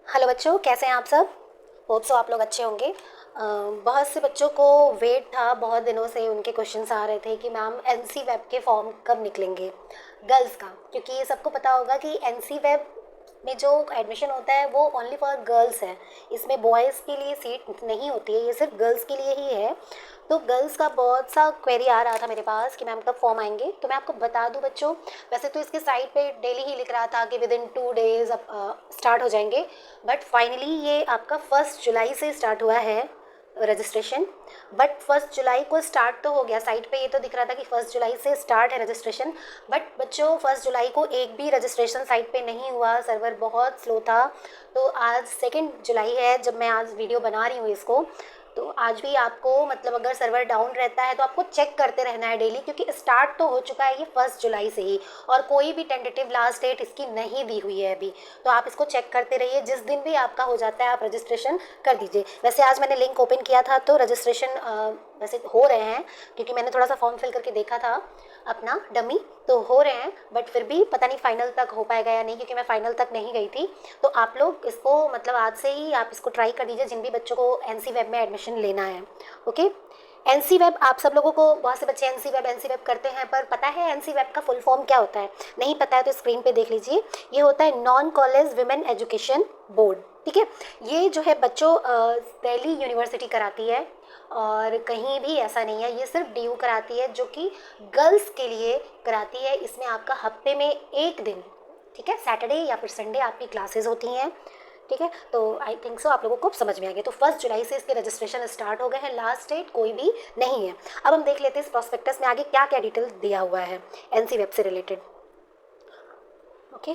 Hello बच्चों, कैसे हैं आप सब। होप सो आप लोग अच्छे होंगे। बहुत से बच्चों को वेट था, बहुत दिनों से उनके क्वेश्चंस आ रहे थे कि मैम एनसी वेब के फॉर्म कब निकलेंगे गर्ल्स का, क्योंकि ये सबको पता होगा कि एनसी वेब में जो एडमिशन होता है वो ओनली फॉर गर्ल्स है। इसमें बॉयज़ के लिए सीट नहीं होती है, ये सिर्फ गर्ल्स के लिए ही है। तो गर्ल्स का बहुत सा क्वेरी आ रहा था मेरे पास कि मैम कब फॉर्म आएंगे, तो मैं आपको बता दूं बच्चों। वैसे तो इसके साइट पे डेली ही लिख रहा था कि विद इन 2 डेज अब स्टार्ट हो जाएंगे, बट फाइनली ये आपका 1 जुलाई से स्टार्ट हुआ है रजिस्ट्रेशन। बट 1 जुलाई को स्टार्ट तो हो गया, साइट पे ये तो दिख रहा था कि 1 जुलाई से स्टार्ट है रजिस्ट्रेशन। बट बच्चों 1 जुलाई को एक भी रजिस्ट्रेशन साइट पे नहीं हुआ, सर्वर बहुत स्लो था। तो आज 2 जुलाई है जब मैं आज वीडियो बना रही हूँ इसको। तो आज भी आपको मतलब अगर सर्वर डाउन रहता है तो आपको चेक करते रहना है डेली, क्योंकि स्टार्ट तो हो चुका है ये 1 जुलाई से ही, और कोई भी टेंटेटिव लास्ट डेट इसकी नहीं दी हुई है अभी। तो आप इसको चेक करते रहिए, जिस दिन भी आपका हो जाता है आप रजिस्ट्रेशन कर दीजिए। वैसे आज मैंने लिंक ओपन किया था तो रजिस्ट्रेशन वैसे हो रहे हैं, क्योंकि मैंने थोड़ा सा फॉर्म फिल करके देखा था अपना डमी, तो हो रहे हैं। बट फिर भी पता नहीं फाइनल तक हो पाएगा या नहीं, क्योंकि मैं फाइनल तक नहीं गई थी। तो आप लोग इसको मतलब आज से ही आप इसको ट्राई कर दीजिए, जिन भी बच्चों को एनसी वेब में एडमिशन लेना है। ओके, एनसी वेब आप सब लोगों को, बहुत से बच्चे एनसी वेब करते हैं, पर पता है एनसी वेब का फुल फॉर्म क्या होता है? नहीं पता है तो स्क्रीन पे देख लीजिए। ये होता है non college women education board. ठीक है, ये जो है बच्चों दिल्ली यूनिवर्सिटी कराती है, और कहीं भी ऐसा नहीं है। ये सिर्फ डीयू कराती है, जो कि गर्ल्स के लिए कराती है। इसमें आपका हफ्ते में एक दिन, ठीक है, सैटरडे या फिर संडे आपकी क्लासेस होती हैं। ठीक है, तो आई थिंक सो आप लोगों को समझ में आ गया। तो 1 जुलाई से इसके रजिस्ट्रेशन स्टार्ट हो गए हैं, लास्ट डेट कोई भी नहीं है। अब हम देख लेते हैं इस प्रोस्पेक्टस में आगे क्या क्या डिटेल दिया हुआ है एनसी वेब से रिलेटेड। ओके,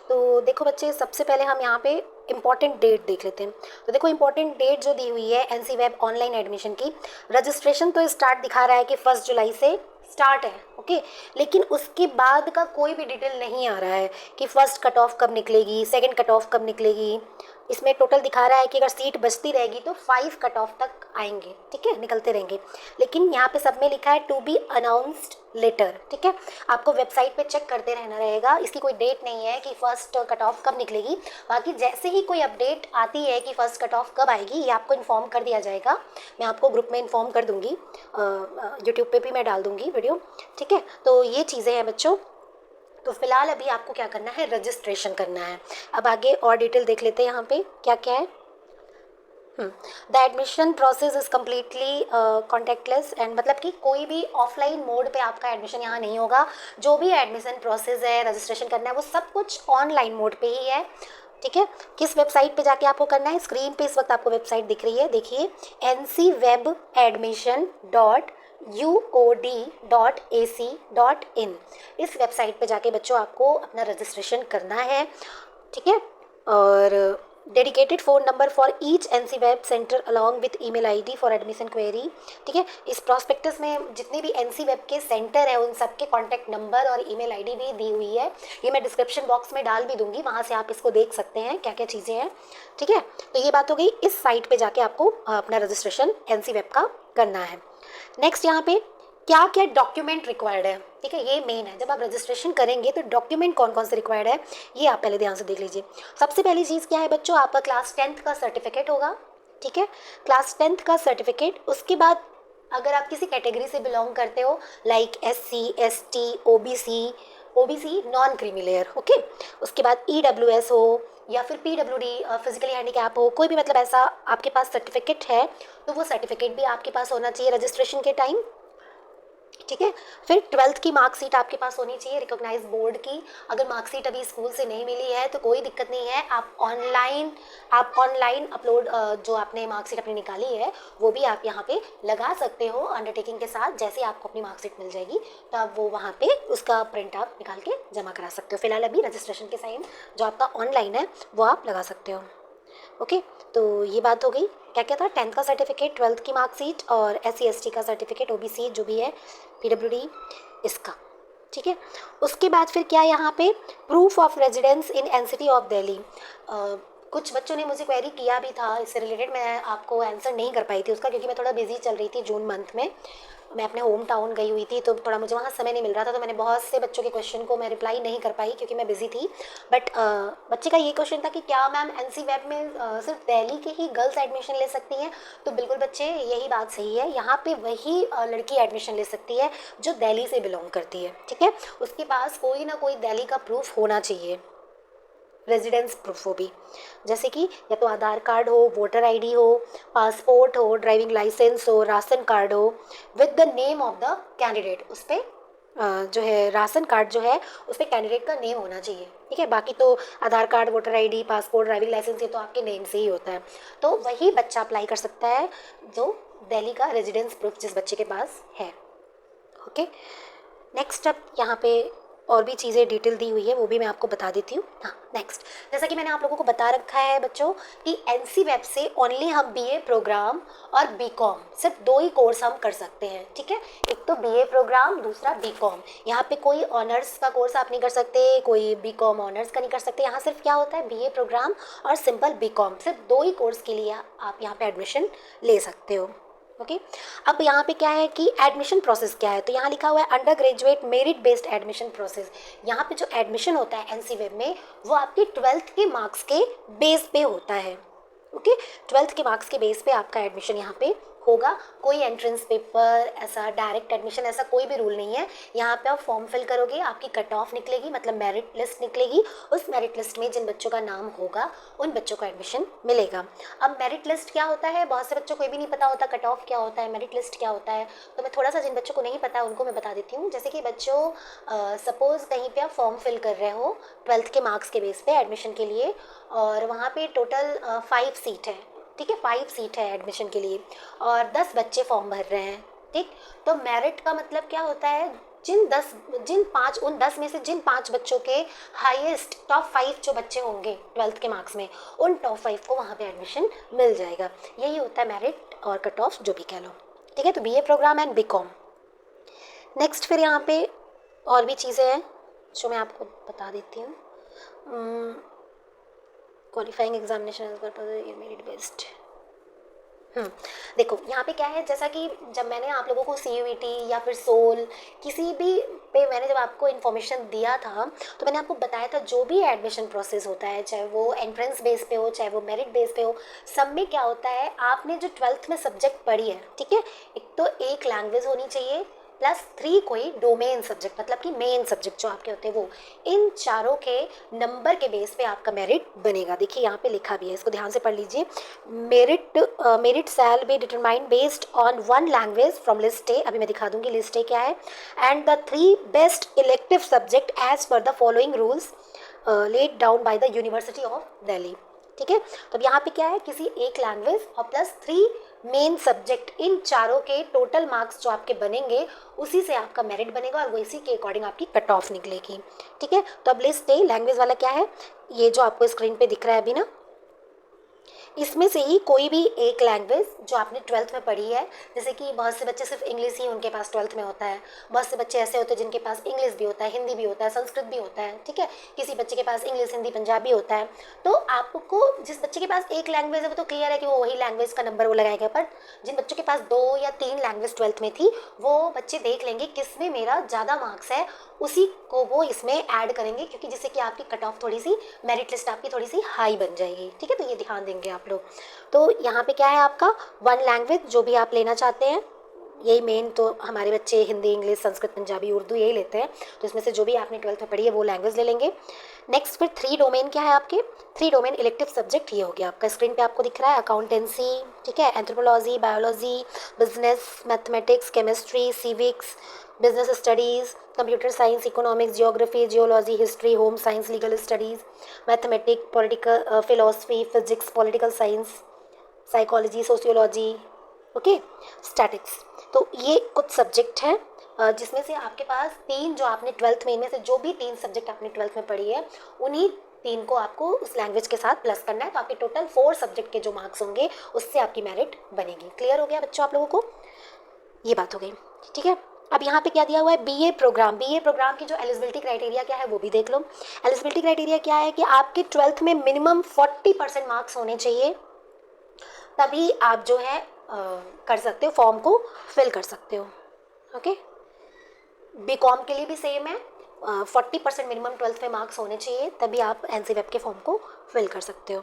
तो देखो बच्चे, सबसे पहले हम यहाँ पे इम्पॉर्टेंट डेट देख लेते हैं। तो देखो इम्पॉर्टेंट डेट जो दी हुई है एनसी वेब ऑनलाइन एडमिशन की, रजिस्ट्रेशन तो स्टार्ट दिखा रहा है कि 1 जुलाई से स्टार्ट है। ओके, लेकिन उसके बाद का कोई भी डिटेल नहीं आ रहा है कि फर्स्ट कट ऑफ कब निकलेगी, सेकंड कट ऑफ कब निकलेगी। इसमें टोटल दिखा रहा है कि अगर सीट बचती रहेगी तो 5 कट ऑफ तक आएंगे, ठीक है, निकलते रहेंगे। लेकिन यहाँ पे सब में लिखा है टू बी अनाउंस्ड लेटर। ठीक है, आपको वेबसाइट पे चेक करते रहना रहेगा, इसकी कोई डेट नहीं है कि फर्स्ट कट ऑफ कब निकलेगी। बाकी जैसे ही कोई अपडेट आती है कि फर्स्ट कट ऑफ कब आएगी, ये आपको इन्फॉर्म कर दिया जाएगा। मैं आपको ग्रुप में इन्फॉर्म कर दूंगी, यूट्यूब पे भी मैं डाल दूंगी वीडियो। ठीक है, तो ये चीज़ें हैं बच्चों। तो फिलहाल अभी आपको क्या करना है, रजिस्ट्रेशन करना है। अब आगे और डिटेल देख लेते हैं यहाँ पे क्या क्या है। The admission process is completely contactless and, मतलब कि कोई भी ऑफलाइन मोड पे आपका एडमिशन यहाँ नहीं होगा। जो भी एडमिशन प्रोसेस है, रजिस्ट्रेशन करना है, वो सब कुछ ऑनलाइन मोड पे ही है। ठीक है, किस वेबसाइट पे जाके आपको करना है, स्क्रीन पे इस वक्त आपको वेबसाइट दिख रही है, देखिए ncwebadmission.uod.ac.in। इस वेबसाइट पे जाके बच्चों आपको अपना रजिस्ट्रेशन करना है। ठीक है, और dedicated phone number for each NC web centre along with email ID for admission query. ठीक है, इस प्रॉस्पेक्टस में जितने भी एनसी वेब के सेंटर है उन सबके कॉन्टैक्ट नंबर और ईमेल आईडी भी दी हुई है। ये मैं डिस्क्रिप्शन बॉक्स में डाल भी दूंगी, वहाँ से आप इसको देख सकते हैं क्या क्या चीज़ें हैं। ठीक है, तो ये बात हो गई, इस साइट पर जाके आपको अपना रजिस्ट्रेशन एनसी वेब का करना है। नेक्स्ट यहाँ पे क्या क्या डॉक्यूमेंट रिक्वायर्ड है। ठीक है, ये मेन है, जब आप रजिस्ट्रेशन करेंगे तो डॉक्यूमेंट कौन कौन से रिक्वायर्ड है ये आप पहले ध्यान से देख लीजिए। सबसे पहली चीज़ क्या है बच्चों, आपका क्लास 10th का सर्टिफिकेट होगा। ठीक है, क्लास 10th का सर्टिफिकेट। उसके बाद अगर आप किसी कैटेगरी से बिलोंग करते हो, like SC ST OBC non creamy layer, okay. उसके बाद EWS हो या फिर PWD फिजिकली हैंडीकैप हो, कोई भी मतलब ऐसा आपके पास सर्टिफिकेट है तो वो सर्टिफिकेट भी आपके पास होना चाहिए रजिस्ट्रेशन के टाइम। ठीक है, फिर 12th की मार्कशीट आपके पास होनी चाहिए रिकॉग्नाइज बोर्ड की। अगर मार्कशीट अभी स्कूल से नहीं मिली है तो कोई दिक्कत नहीं है, आप ऑनलाइन अपलोड जो आपने मार्कशीट अपनी निकाली है वो भी आप यहाँ पे लगा सकते हो अंडरटेकिंग के साथ। जैसे आपको अपनी मार्कशीट मिल जाएगी तो आप वो वहाँ पे उसका प्रिंट आप निकाल के जमा करा सकते हो। फिलहाल अभी रजिस्ट्रेशन के साइन जो आपका ऑनलाइन है वो आप लगा सकते हो। ओके, तो ये बात हो गई। क्या क्या था, 10th का सर्टिफिकेट, 12th की मार्कशीट और SC ST का सर्टिफिकेट, OBC जो भी है, PWD इसका। ठीक है, उसके बाद फिर क्या यहाँ पे proof of residence in NCT of Delhi. कुछ बच्चों ने मुझे क्वेरी किया भी था इससे रिलेटेड, मैं आपको आंसर नहीं कर पाई थी उसका, क्योंकि मैं थोड़ा बिजी चल रही थी जून मंथ में। मैं अपने होम टाउन गई हुई थी, तो थोड़ा मुझे वहाँ समय नहीं मिल रहा था, तो मैंने बहुत से बच्चों के क्वेश्चन को मैं रिप्लाई नहीं कर पाई क्योंकि मैं बिजी थी। बट बच्चे का ये क्वेश्चन था कि क्या मैम एनसी वेब में सिर्फ दिल्ली के ही गर्ल्स एडमिशन ले सकती हैं? तो बिल्कुल बच्चे, यही बात सही है। यहाँ पे वही लड़की एडमिशन ले सकती है जो दिल्ली से बिलोंग करती है, ठीक है। उसके पास कोई ना कोई दिल्ली का प्रूफ होना चाहिए, रेजिडेंस प्रूफ हो भी, जैसे कि या तो आधार कार्ड हो, वोटर आईडी हो, पासपोर्ट हो, ड्राइविंग लाइसेंस हो, राशन कार्ड हो with the name of the candidate. उस पर जो है राशन कार्ड जो है उस पर कैंडिडेट का नेम होना चाहिए, ठीक है। बाकी तो Aadhaar card, voter ID, passport, driving licence ये तो आपके नेम से ही होता है। तो वही बच्चा अप्लाई कर सकता है जो दिल्ली का रेजिडेंस प्रूफ जिस बच्चे के पास है। ओके, नेक्स्ट अब यहाँ पे और भी चीज़ें डिटेल दी हुई है, वो भी मैं आपको बता देती हूँ। हाँ, नेक्स्ट, जैसा कि मैंने आप लोगों को बता रखा है बच्चों कि एनसी वेब से ओनली हम बीए प्रोग्राम और बीकॉम, सिर्फ 2 ही कोर्स हम कर सकते हैं, ठीक है। एक तो बीए प्रोग्राम, दूसरा बीकॉम। यहाँ पे कोई ऑनर्स का कोर्स आप नहीं कर सकते, कोई बीकॉम ऑनर्स का नहीं कर सकते। यहाँ सिर्फ क्या होता है, बीए प्रोग्राम और सिंपल बीकॉम, सिर्फ 2 ही कोर्स के लिए आप यहाँ पे एडमिशन ले सकते हो। ओके, अब यहाँ पे क्या है कि एडमिशन प्रोसेस क्या है, तो यहाँ लिखा हुआ है under graduate merit based admission process. यहाँ पे जो एडमिशन होता है एनसी वेब में वो आपके 12th के मार्क्स के बेस पे होता है। ओके, 12th के मार्क्स के बेस पे आपका एडमिशन यहाँ पे होगा। कोई एंट्रेंस पेपर, ऐसा डायरेक्ट एडमिशन, ऐसा कोई भी रूल नहीं है। यहाँ पे आप फॉर्म फिल करोगे, आपकी कट ऑफ निकलेगी, मतलब मेरिट लिस्ट निकलेगी। उस मेरिट लिस्ट में जिन बच्चों का नाम होगा उन बच्चों को एडमिशन मिलेगा। अब मेरिट लिस्ट क्या होता है, बहुत से बच्चों को ये भी नहीं पता होता, कट ऑफ क्या होता है, मेरिट लिस्ट क्या होता है। तो मैं थोड़ा सा जिन बच्चों को नहीं पता है उनको मैं बता देती हूँ। जैसे कि बच्चों सपोज कहीं पे आप फॉर्म फिल कर रहे हो 12th के मार्क्स के बेस पे एडमिशन के लिए, और वहाँ पे टोटल 5 सीट है, ठीक है। 5 सीट है एडमिशन के लिए और 10 बच्चे फॉर्म भर रहे हैं, ठीक। तो मेरिट का मतलब क्या होता है, उन 10 में से जिन 5 बच्चों के हाईएस्ट टॉप 5 जो बच्चे होंगे 12th के मार्क्स में, उन टॉप 5 को वहाँ पे एडमिशन मिल जाएगा। यही होता है मेरिट और कट ऑफ, जो भी कह लो, ठीक है। तो BA programme and BCom. Next फिर यहाँ पे और भी चीज़ें हैं जो मैं आपको बता देती हूँ। Qualifying examination merit based. देखो यहाँ पे क्या है, जैसा कि जब मैंने आप लोगों को CUET या फिर सोल किसी भी पे मैंने जब आपको इन्फॉर्मेशन दिया था तो मैंने आपको बताया था जो भी एडमिशन प्रोसेस होता है, चाहे वो एंट्रेंस बेस पे हो, चाहे वो मेरिट बेस पे हो, सब में क्या होता है, आपने जो 12th में सब्जेक्ट पढ़ी है, ठीक है, एक तो एक लैंग्वेज होनी चाहिए प्लस 3 कोई डोमेन सब्जेक्ट, मतलब कि मेन सब्जेक्ट जो आपके होते हैं वो, इन चारों के नंबर के बेस पे आपका मेरिट बनेगा। देखिए यहाँ पे लिखा भी है, इसको ध्यान से पढ़ लीजिए। Merit shall be determined based on 1 language from list A, अभी मैं दिखा दूंगी लिस्ट ए क्या है, and the 3 best elective subject as per the following rules laid down by the university of Delhi, ठीक है। तो अब यहाँ पे क्या है, किसी एक लैंग्वेज और प्लस 3 मेन सब्जेक्ट, इन चारों के टोटल मार्क्स जो आपके बनेंगे उसी से आपका मेरिट बनेगा और वो इसी के अकॉर्डिंग आपकी कट ऑफ निकलेगी, ठीक है। तो अब लिस्ट ए लैंग्वेज वाला क्या है, ये जो आपको स्क्रीन पे दिख रहा है अभी ना, इसमें से ही कोई भी एक लैंग्वेज जो आपने 12th में पढ़ी है, जैसे कि बहुत से बच्चे सिर्फ इंग्लिश ही उनके पास 12th में होता है, बहुत से बच्चे ऐसे होते हैं जिनके पास इंग्लिश भी होता है, हिंदी भी होता है, संस्कृत भी होता है, ठीक है। किसी बच्चे के पास इंग्लिश, हिंदी, पंजाबी होता है। तो आपको जिस बच्चे के पास एक लैंग्वेज है वो तो क्लियर है कि वो वही लैंग्वेज का नंबर वो लगाएगा, पर जिन बच्चों के पास 2 या 3 लैंग्वेज 12th में थी वो बच्चे देख लेंगे किस में मेरा ज़्यादा मार्क्स है, उसी को वो इसमें ऐड करेंगे, क्योंकि जिससे कि आपकी कट ऑफ थोड़ी सी, मेरिट लिस्ट आपकी थोड़ी सी हाई बन जाएगी, ठीक है। तो ये ध्यान देंगे आप लोग। तो यहाँ पे क्या है आपका 1 लैंग्वेज जो भी आप लेना चाहते हैं, यही मेन तो हमारे बच्चे हिंदी, इंग्लिश, संस्कृत, पंजाबी, उर्दू यही लेते हैं, तो इसमें से जो भी आपने 12th में पढ़ी है वो लैंग्वेज ले लेंगे। नेक्स्ट फिर 3 डोमेन क्या है आपके, 3 डोमेन इलेक्टिव सब्जेक्ट ये हो गया आपका, स्क्रीन पे आपको दिख रहा है, अकाउंटेंसी, ठीक है, anthropology, biology, business, mathematics, chemistry, civics, business studies, computer science, economics, geography, geology, history, home science, legal studies, mathematics, political philosophy, physics, political science, psychology, sociology, okay, statics. तो ये कुछ सब्जेक्ट हैं जिसमें से आपके पास 3 जो आपने 12th में, इनमें से जो भी 3 सब्जेक्ट आपने 12th में पढ़ी है उन्हीं 3 को आपको उस लैंग्वेज के साथ प्लस करना है, तो आपके टोटल 4 सब्जेक्ट के जो मार्क्स होंगे उससे आपकी मेरिट बनेगी। क्लियर हो गया बच्चों आप लोगों को, ये बात हो गई, ठीक है। अब यहाँ पे क्या दिया हुआ है, बीए प्रोग्राम। बीए प्रोग्राम की जो एलिजिबिलिटी क्राइटेरिया क्या है वो भी देख लो। एलिजिबिलिटी क्राइटेरिया क्या है कि आपके 12th में मिनिमम 40% मार्क्स होने चाहिए, तभी आप जो है कर सकते हो, फॉर्म को फिल कर सकते हो। ओके, बीकॉम के लिए भी सेम है, 40% मिनिमम 12th में मार्क्स होने चाहिए, तभी आप एनसी वेब के फॉर्म को फिल कर सकते हो।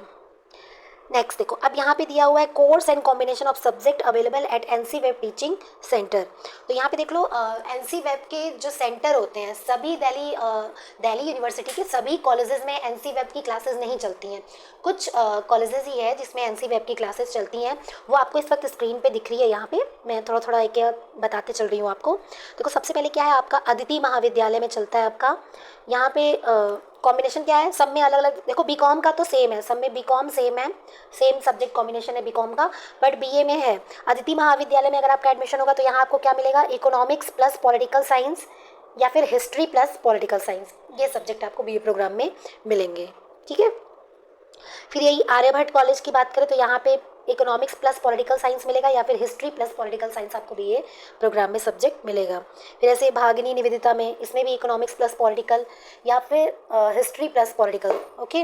नेक्स्ट देखो, अब यहाँ पे दिया हुआ है course and combination of subject available at NC web teaching centre. तो यहाँ पे देख लो, एनसी वेब के जो सेंटर होते हैं सभी दिल्ली यूनिवर्सिटी के सभी कॉलेजेस में एनसी वेब की क्लासेस नहीं चलती हैं। कुछ कॉलेजेस ही है जिसमें एनसी वेब की क्लासेस चलती हैं, वो आपको इस वक्त स्क्रीन पे दिख रही है। यहाँ पे मैं थोड़ा थोड़ा एक बताते चल रही हूँ आपको। देखो, सबसे पहले क्या है, आपका अदिति महाविद्यालय में चलता है आपका। यहाँ पे कॉम्बिनेशन क्या है, सब में अलग अलग। देखो, बीकॉम का तो सेम है, सब में बीकॉम सेम है, सेम सब्जेक्ट कॉम्बिनेशन है बीकॉम का, बट बीए में है। अदिति महाविद्यालय में अगर आपका एडमिशन होगा तो यहाँ आपको क्या मिलेगा, इकोनॉमिक्स प्लस पॉलिटिकल साइंस या फिर हिस्ट्री प्लस पॉलिटिकल साइंस, ये सब्जेक्ट आपको बीए प्रोग्राम में मिलेंगे। ठीक है, फिर यही आर्यभट्ट कॉलेज की बात करें तो यहाँ पे इकोनॉमिक्स प्लस पॉलिटिकल साइंस मिलेगा या फिर हिस्ट्री प्लस पॉलिटिकल साइंस आपको बीए प्रोग्राम में सब्जेक्ट मिलेगा। फिर ऐसे भागिनी निवेदिता में, इसमें भी इकोनॉमिक्स प्लस पॉलिटिकल या फिर history plus political. Okay,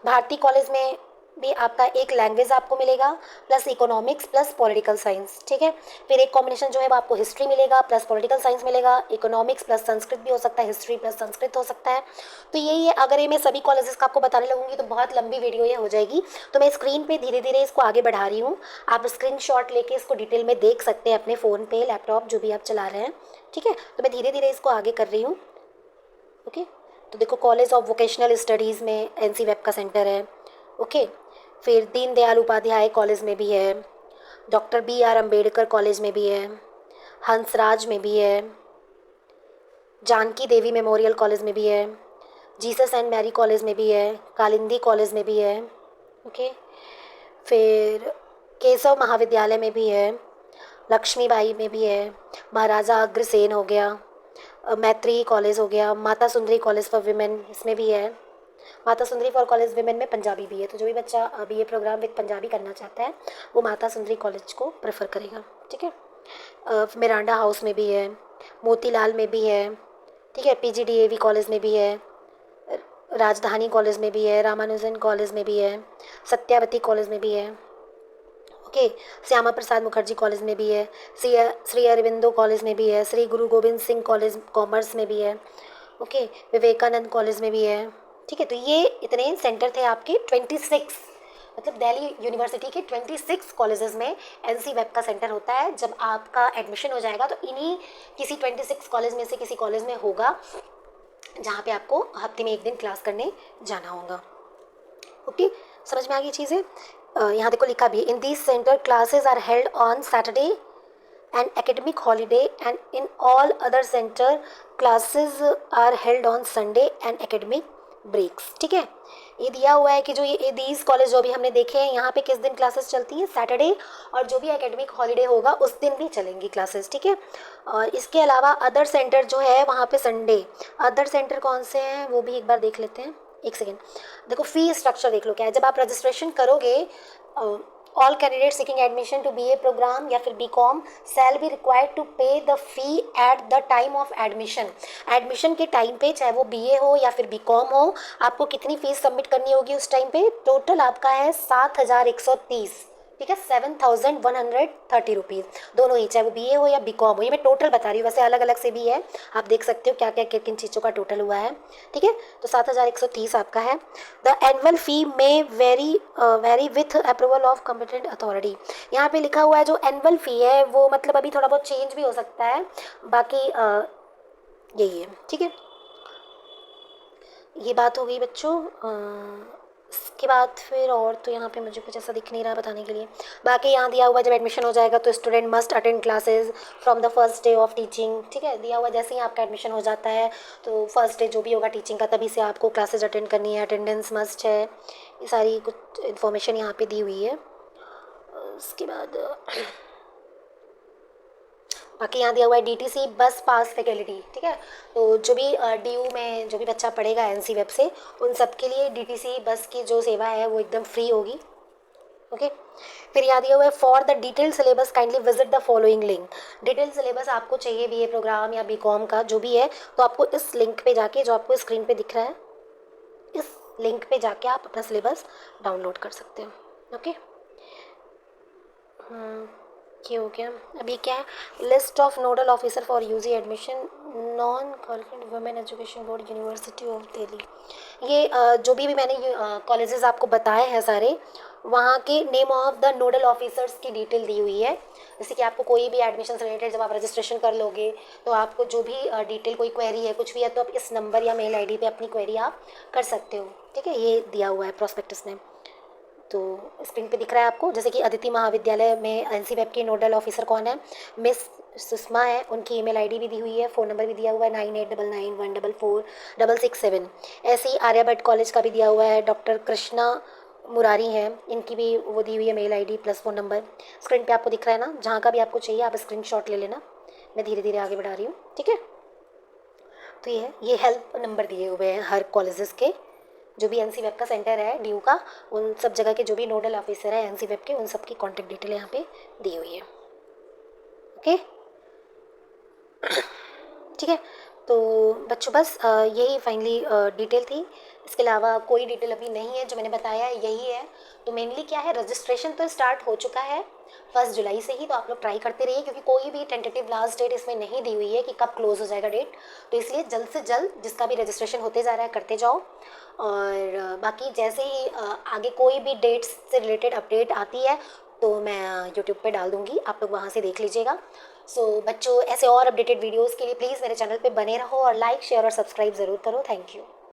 Bharati college में भी आपका एक लैंग्वेज आपको मिलेगा plus economics plus political science. ठीक है, फिर एक कॉम्बिनेशन जो है वो आपको हिस्ट्री मिलेगा प्लस पॉलिटिकल साइंस मिलेगा, इकोनॉमिक्स प्लस संस्कृत भी हो सकता है, हिस्ट्री प्लस संस्कृत हो सकता है। तो यही है, अगर ये मैं सभी कॉलेजेस का आपको बताने लगूंगी तो बहुत लंबी वीडियो ये हो जाएगी, तो मैं स्क्रीन पे धीरे धीरे इसको आगे बढ़ा रही हूँ। आप स्क्रीनशॉट लेके इसको डिटेल में देख सकते हैं अपने फ़ोन पे, लैपटॉप, जो भी आप चला रहे हैं। ठीक है, तो मैं धीरे धीरे इसको आगे कर रही हूँ। ओके, तो देखो, कॉलेज ऑफ वोकेशनल स्टडीज़ में एनसी वेब का सेंटर है। ओके, फिर दीनदयाल उपाध्याय कॉलेज में भी है, डॉक्टर BR अम्बेडकर कॉलेज में भी है, हंसराज में भी है, जानकी देवी मेमोरियल कॉलेज में भी है, जीसस एंड मैरी कॉलेज में भी है, कालिंदी कॉलेज में भी है। ओके, फिर केशव महाविद्यालय में भी है, लक्ष्मीबाई में भी है, महाराजा अग्रसेन हो गया, मैत्री कॉलेज हो गया, Mata Sundari college for women इसमें भी है, Mata Sundari for college women में पंजाबी भी है। तो जो भी बच्चा बीए प्रोग्राम विद पंजाबी करना चाहता है वो माता सुंदरी कॉलेज को प्रेफर करेगा। ठीक है, मिरांडा हाउस में भी है, मोतीलाल में भी है। ठीक है, PGDAV कॉलेज में भी है, राजधानी कॉलेज में भी है, रामानुजन कॉलेज में भी है, सत्यावती कॉलेज में भी है। ओके, श्यामा प्रसाद मुखर्जी कॉलेज में भी है, श्री अरविंदो कॉलेज में भी है, श्री गुरु गोविंद सिंह कॉलेज कॉमर्स में भी है। ओके, विवेकानंद कॉलेज में भी है। ठीक है, तो ये इतने सेंटर थे आपके 26, मतलब दिल्ली यूनिवर्सिटी के 26 कॉलेजेस में एनसी वेब का सेंटर होता है। जब आपका एडमिशन हो जाएगा तो इन्हीं किसी 26 कॉलेज में से किसी कॉलेज में होगा जहाँ पे आपको हफ्ते में एक दिन क्लास करने जाना होगा। ओके, समझ में आ गई चीज़ें। यहाँ देखो लिखा भी, in this centre classes are held on Saturday and academic holiday and in all other centre classes are held on Sunday and academic breaks. ठीक है, ये दिया हुआ है कि जो ये दीज कॉलेज जो भी हमने देखे हैं यहाँ पे किस दिन क्लासेस चलती हैं, सैटरडे, और जो भी एकेडमिक हॉलीडे होगा उस दिन भी चलेंगी क्लासेस। ठीक है, और इसके अलावा अदर सेंटर जो है वहाँ पे संडे, अदर सेंटर कौन से हैं वो भी एक बार देख लेते हैं। एक सेकेंड, देखो फी स्ट्रक्चर देख लो क्या है। जब आप रजिस्ट्रेशन करोगे, all candidate seeking admission to BA programme या फिर BCom shall be required to pay the fee at the time of admission. Admission के टाइम पे, चाहे वो BA हो या फिर BCom हो, आपको कितनी फीस सबमिट करनी होगी उस टाइम पे। टोटल आपका है 7,130। ठीक है, 7,130 रुपीज़, दोनों ही, चाहे वो BA हो या BCom हो। ये मैं टोटल बता रही हूँ, वैसे अलग अलग से भी है, आप देख सकते हो क्या क्या किन किन चीज़ों का टोटल हुआ है। ठीक है, तो 7,130 आपका है। द एनुअल फी में very with approval of competent authority. यहाँ पे लिखा हुआ है जो एनुअल फी है वो मतलब अभी थोड़ा बहुत चेंज भी हो सकता है, बाकी यही है। ठीक है, ये बात हो गई बच्चों। इसके बाद फिर और तो यहाँ पे मुझे कुछ ऐसा दिख नहीं रहा बताने के लिए। बाकी यहाँ दिया हुआ जब एडमिशन हो जाएगा तो student must attend classes from the first day of teaching. ठीक है, दिया हुआ जैसे ही आपका एडमिशन हो जाता है तो फर्स्ट डे जो भी होगा टीचिंग का, तभी से आपको क्लासेस अटेंड करनी है, अटेंडेंस मस्ट है। ये सारी कुछ इन्फॉर्मेशन यहाँ पे दी हुई है। उसके बाद बाकी यहाँ दिया हुआ है DTC बस पास फैसिलिटी। ठीक है, तो जो भी DU में जो भी बच्चा पढ़ेगा NC वेब से, उन सब के लिए DTC बस की जो सेवा है वो एकदम फ्री होगी। ओके। फिर यहाँ दिया हुआ है for the detail syllabus kindly visit the following link. Detail syllabus आपको चाहिए बीए प्रोग्राम या बीकॉम का जो भी है, तो आपको इस लिंक पे जाके, जो आपको स्क्रीन पे दिख रहा है, इस लिंक पे जाके आप अपना सिलेबस डाउनलोड कर सकते हो। ओके। ये हो गया। अभी क्या है, list of nodal officer for UG admission non college women education board university of Delhi. ये जो भी मैंने कॉलेजेस आपको बताए हैं सारे, वहाँ के name of the nodal officers की डिटेल दी हुई है। जैसे कि आपको कोई भी एडमिशन से रिलेटेड जब आप रजिस्ट्रेशन कर लोगे, तो आपको जो भी डिटेल, कोई क्वेरी है, कुछ भी है, तो आप इस नंबर या मेल आईडी पे अपनी क्वेरी आप कर सकते हो। ठीक है, ये दिया हुआ है प्रोस्पेक्टस में। तो स्क्रीन पे दिख रहा है आपको, जैसे कि अदिति महाविद्यालय में एनसी वेब के नोडल ऑफिसर कौन है, मिस सुषमा है। उनकी ईमेल आईडी भी दी हुई है, फ़ोन नंबर भी दिया हुआ है 9899144667। ऐसे ही आर्यभट्ट कॉलेज का भी दिया हुआ है, डॉक्टर कृष्णा मुरारी हैं, इनकी भी वो दी हुई है mail ID plus phone number. Screen पे आपको दिख रहा है ना, जहाँ का भी आपको चाहिए आप स्क्रीनशॉट ले लेना। मैं धीरे धीरे आगे बढ़ा रही हूँ, ठीक है। तो ये हेल्प नंबर दिए हुए हैं हर कॉलेजेस के, जो भी एनसी वेब का सेंटर है ड्यू का, उन सब जगह के जो भी नोडल ऑफिसर है एनसी वेब के, उन सब की कॉन्टैक्ट डिटेल यहाँ पे दी हुई है। ओके, ठीक है। तो बच्चों बस यही फाइनली डिटेल थी। इसके अलावा कोई डिटेल अभी नहीं है, जो मैंने बताया है यही है। तो मेनली क्या है, रजिस्ट्रेशन तो स्टार्ट हो चुका है 1 जुलाई से ही, तो आप लोग ट्राई करते रहिए, क्योंकि कोई भी टेंटेटिव लास्ट डेट इसमें नहीं दी हुई है कि कब क्लोज हो जाएगा डेट। तो इसलिए जल्द से जल्द जिसका भी रजिस्ट्रेशन होते जा रहा है करते जाओ। और बाकी जैसे ही आगे कोई भी डेट्स से रिलेटेड अपडेट आती है तो मैं यूट्यूब पे डाल दूँगी, आप लोग वहाँ से देख लीजिएगा। सो बच्चों, ऐसे और अपडेटेड वीडियोज़ के लिए प्लीज़ मेरे चैनल पे बने रहो और लाइक शेयर और सब्सक्राइब ज़रूर करो। Thank you.